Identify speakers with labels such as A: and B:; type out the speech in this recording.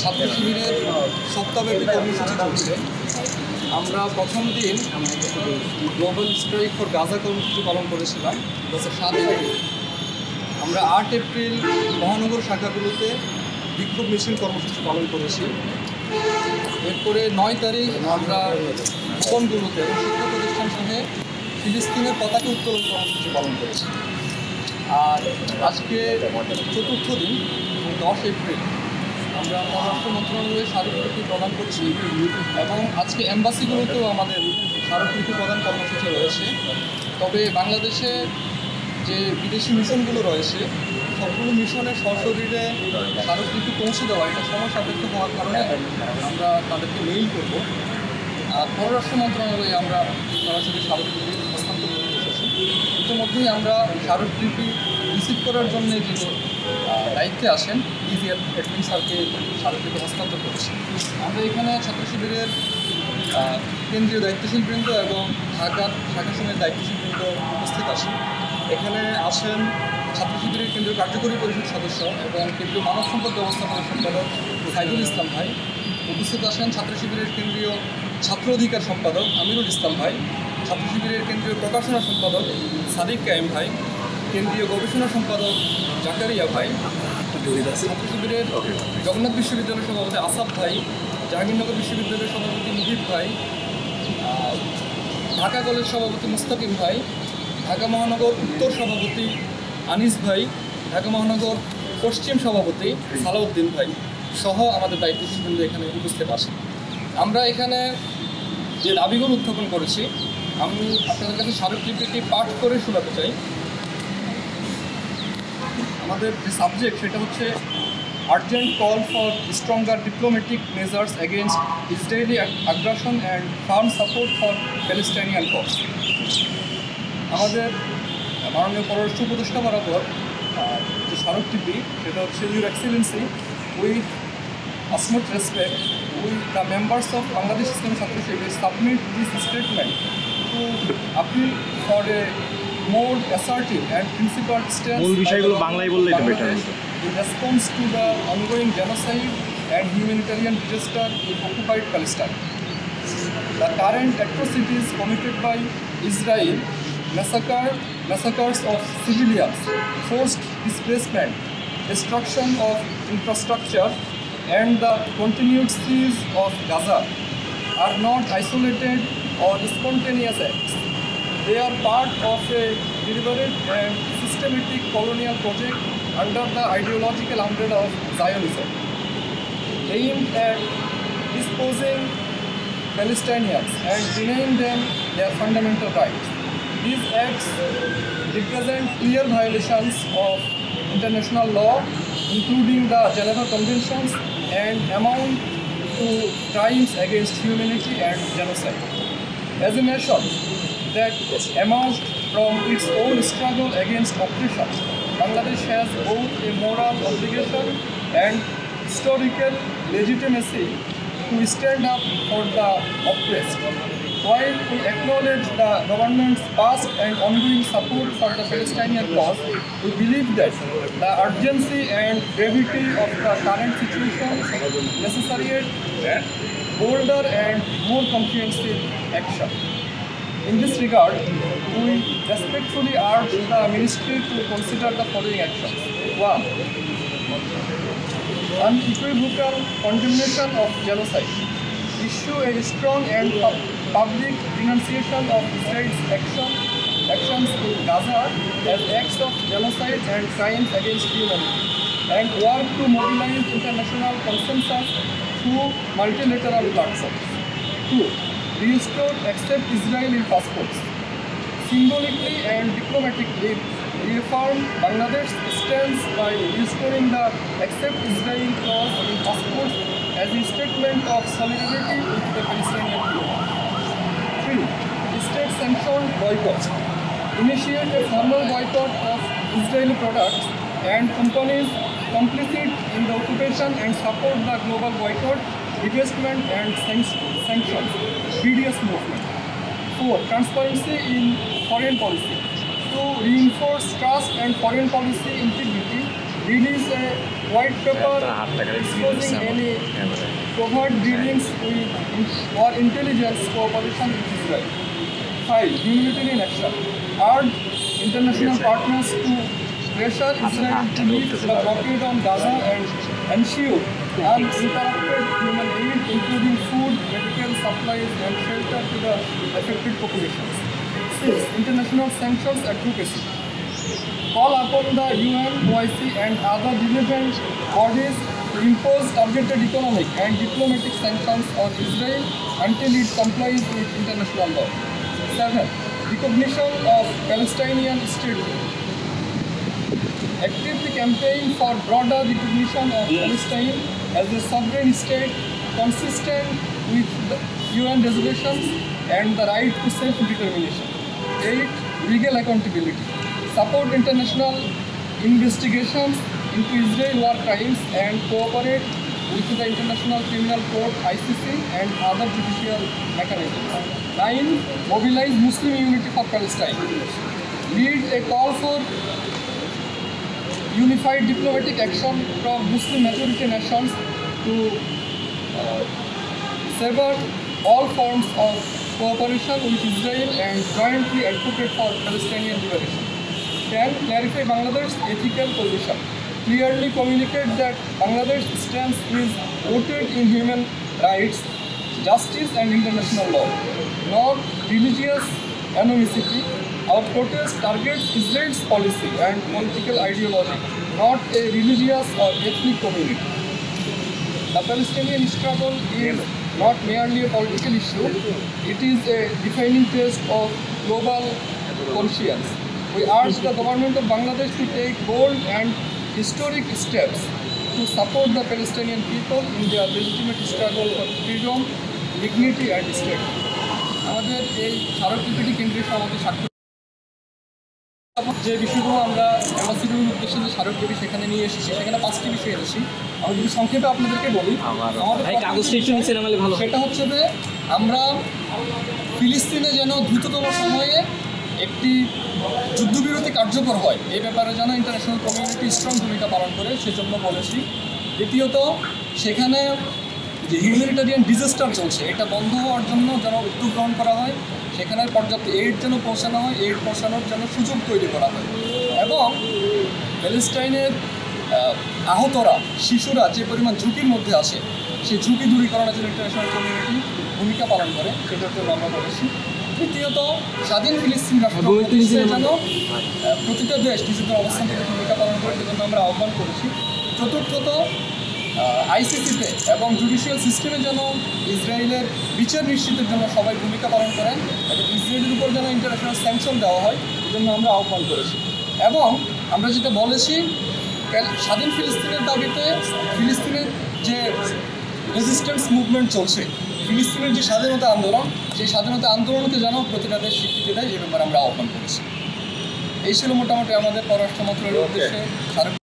A: ছাত্র শিবিরের সপ্তাহব্যাপী কর্মসূচি চলছে। আমরা প্রথম দিন গ্লোবাল স্ট্রাইক ফর গাজা কর্মসূচি পালন করেছিলাম গত 7 এপ্রিল। আমরা 8 এপ্রিল মহানগর শাখাগুলোতে বিক্ষোভ মিছিল কর্মসূচি পালন করেছি। এরপরে 9 তারিখ আমরা ভবনগুলোতে এবং শিক্ষা প্রতিষ্ঠান সহ ফিলিস্তিনের পতাকা উত্তোলন কর্মসূচি পালন করেছি। আর আজকে চতুর্থ দিন 10 এপ্রিল আমরা পররাষ্ট্র মন্ত্রণালয়ে স্মারকলিপি প্রদান করছি এবং আজকে এম্বাসিগুলোতেও আমাদের স্মারকলিপি প্রদান কর্মসূচি রয়েছে। তবে বাংলাদেশে যে বিদেশি মিশনগুলো রয়েছে সবগুলো মিশনের সশরীরে স্মারকলিপি পৌঁছে দেওয়া এটা সময় সাপেক্ষ হওয়ার কারণে আমরা তাদেরকে মেইল করব। আর পররাষ্ট্র মন্ত্রণালয়ে আমরা সরাসরি স্মারকলিপি হস্তান্তর করতে এসেছি। ইতিমধ্যেই আমরা স্মারকলিপি রিসিভ করার জন্য যিনি দায়িত্বে আসেন ইজি অ্যাডমিন স্যারকে স্মারকলিপি হস্তান্তর করেছি। আমরা এখানে ছাত্র শিবিরের কেন্দ্রীয় দায়িত্বশীল বৃন্দ এবং ঢাকার শাখা সময়ের দায়িত্বশীল বৃন্দ উপস্থিত আছেন। এখানে আছেন ছাত্র শিবিরের কেন্দ্রীয় কার্যকরী পরিষদ সদস্য এবং কেন্দ্রীয় মানব সম্পদ ব্যবস্থাপনা সম্পাদক সাইদুল ইসলাম ভাই। উপস্থিত আছেন ছাত্র শিবিরের কেন্দ্রীয় ছাত্র অধিকার সম্পাদক আমিরুল ইসলাম ভাই, ছাত্র শিবিরের কেন্দ্রীয় প্রকাশনা সম্পাদক সাদিক কায়েম ভাই, কেন্দ্রীয় গবেষণা সম্পাদক জাকারিয়া ভাই, ছাত্র শিবিরের জগন্নাথ বিশ্ববিদ্যালয়ের সভাপতি আসাফ ভাই, জাহাঙ্গীরনগর বিশ্ববিদ্যালয়ের সভাপতি মুহিব ভাই, ঢাকা কলেজ সভাপতি মুস্তাকিম ভাই, ঢাকা মহানগর উত্তর সভাপতি আনিস ভাই, ঢাকা মহানগর পশ্চিম সভাপতি সালাউদ্দিন ভাই সহ আমাদের দায়িত্বশীল বৃন্দ এখানে উপস্থিত আছেন। আমরা এখানে যে দাবিগুলো উত্থাপন করেছি আমি আপনাদের কাছে স্মারকলিপিটি পাঠ করে শোনাতে চাই। আমাদের যে সাবজেক্ট সেটা হচ্ছে urgent call for stronger diplomatic measures against Israeli আগ্রাসন and firm support for Palestinian cause. আমাদের মাননীয় পররাষ্ট্র উপদেষ্টা বরাবর যে স্মারকলিপি সেটা হচ্ছে your excellency with utmost respect we the members of Bangladesh Islamic Chhatra Shibir submit this statement to appeal for a more assertive and principled stance in response to the ongoing genocide and humanitarian disaster in occupied Palestine. The current atrocities committed by Israel, massacres of civilians, forced displacement, destruction of infrastructure, and the continued siege of Gaza are not isolated or spontaneous acts. They are part of a deliberate and systematic colonial project under the ideological umbrella of Zionism, aimed at disposing Palestinians and denying them their fundamental rights. These acts represent clear violations of international law, including the Geneva Conventions, and amount to crimes against humanity and genocide. As a nation that emerged from its own struggle against oppression, Bangladesh has both a moral obligation and historical legitimacy to stand up for the oppressed. While we acknowledge the government's past and ongoing support for the Palestinian cause, we believe that the urgency and gravity of the current situation necessitate bolder and more comprehensive action. In this regard, we respectfully urge the Ministry to consider the following actions. 1. Unequivocal condemnation of genocide. Issue a strong and public denunciation of Israel's actions in Gaza as acts of genocide and crimes against humanity, and work to mobilize international consensus through multilateral platforms. 2. Restore accept Israel in passports. Symbolically and diplomatically reaffirm Bangladesh's stance by restoring the accept Israel clause in passports as a statement of solidarity with the Palestinian people. 3. State-sanctioned boycott. Initiate a formal boycott of Israeli products and companies complicit in the occupation and support the global boycott, divestment and sanctions BDS movement. 4. Transparency in foreign policy. To reinforce trust and foreign policy integrity, release a white paper exposing any covert dealings with or intelligence cooperation with Israel. 5. Humanitarian action. Urge international partners to pressure Israel to lift the blockade on Gaza and ensure uninterrupted human aid, including food, medical supplies, and shelter to the affected populations. 6. International sanctions advocacy. Call upon the UN, OIC, and other relevant bodies to impose targeted economic and diplomatic sanctions on Israel until it complies with international law. 7. Recognition of Palestinian statehood. Actively campaign for broader recognition of Palestine as a sovereign state consistent with the UN resolutions and the right to self-determination. 8. Legal accountability. Support international investigations into Israel war crimes and cooperate with the International Criminal Court (ICC) and other judicial mechanisms. 9. Mobilize Muslim unity for Palestine. Lead a call for unified diplomatic action from Muslim majority nations to sever all forms of cooperation with Israel and jointly advocate for Palestinian liberation. 10. Clarify Bangladesh's ethical position. Clearly communicate that Bangladesh's stance is rooted in human rights, justice and international law, not religious animosity. Our protest targets Israel's policy and political ideology, not a religious or ethnic community. The Palestinian struggle is not merely a political issue, it is a defining test of global conscience. We urge the government of Bangladesh to take bold and historic steps to support the Palestinian people in their legitimate struggle for freedom, dignity and state. আমাদের এই স্মারকলিপিটি কেন্দ্রীয় সমাজে স্বাক্ষর যে বিষয়গুলো আমরা অ্যাম্বাসিডরের উদ্দেশ্যে যে স্মারকলিপি সেখানে নিয়ে এসেছি সেখানে 5টি বিষয় এনেছি। আমি যদি সংক্ষেপে আপনাদেরকে বলি, সেটা হচ্ছে যে আমরা ফিলিস্তিনে যেন দ্রুততম সময়ে একটি যুদ্ধবিরতি কার্যকর হয় এই ব্যাপারে যেন ইন্টারন্যাশনাল কমিউনিটি স্ট্রং ভূমিকা পালন করে সেজন্য বলেছি। দ্বিতীয়ত, সেখানে যে হিউম্যানিটেরিয়ান ডিজাস্টার চলছে এটা বন্ধ হওয়ার জন্য যেন উদ্যোগ গ্রহণ করা হয়, সেখানে পর্যাপ্ত এইড যেন পৌঁছানো হয়, এইড পৌঁছানোর জন্য সুযোগ তৈরি করা হয় এবং প্যালেস্টাইনের আহতরা শিশুরা যে পরিমাণ ঝুঁকির মধ্যে আছে সেই ঝুঁকি দূরীকরণের জন্য ইন্টারন্যাশনাল কমিউনিটি ভূমিকা পালন করে সেটার জন্য আমরা বলেছি। তৃতীয়ত, স্বাধীন ফিলিস্তিন রাষ্ট্র প্রতিষ্ঠায় যেন প্রতিটা দেশ নিজেদের অবস্থান থেকে ভূমিকা পালন করে সেজন্য আমরা আহ্বান করেছি। চতুর্থত, আইসিসিতে এবং জুডিশিয়াল সিস্টেমে যেন ইসরায়েলের বিচার নিশ্চিতের জন্য সবাই ভূমিকা পালন করেন এবং ইসরায়েলের উপর যেন ইন্টারন্যাশনাল স্যাংশন দেওয়া হয় সেজন্য আমরা আহ্বান করেছি। এবং আমরা যেটা বলেছি, স্বাধীন ফিলিস্তিনের দাবিতে ফিলিস্তিনের যে রেজিস্ট্যান্স মুভমেন্ট চলছে, ফিলিস্তিনের যে স্বাধীনতা আন্দোলন, সেই স্বাধীনতা আন্দোলনকে যেন প্রতিটা দেশ স্বীকৃতি দেয় এ ব্যাপারে আমরা আহ্বান করেছি। এই ছিল মোটামুটি আমাদের পররাষ্ট্র মন্ত্রণালয়ের উদ্দেশ্যে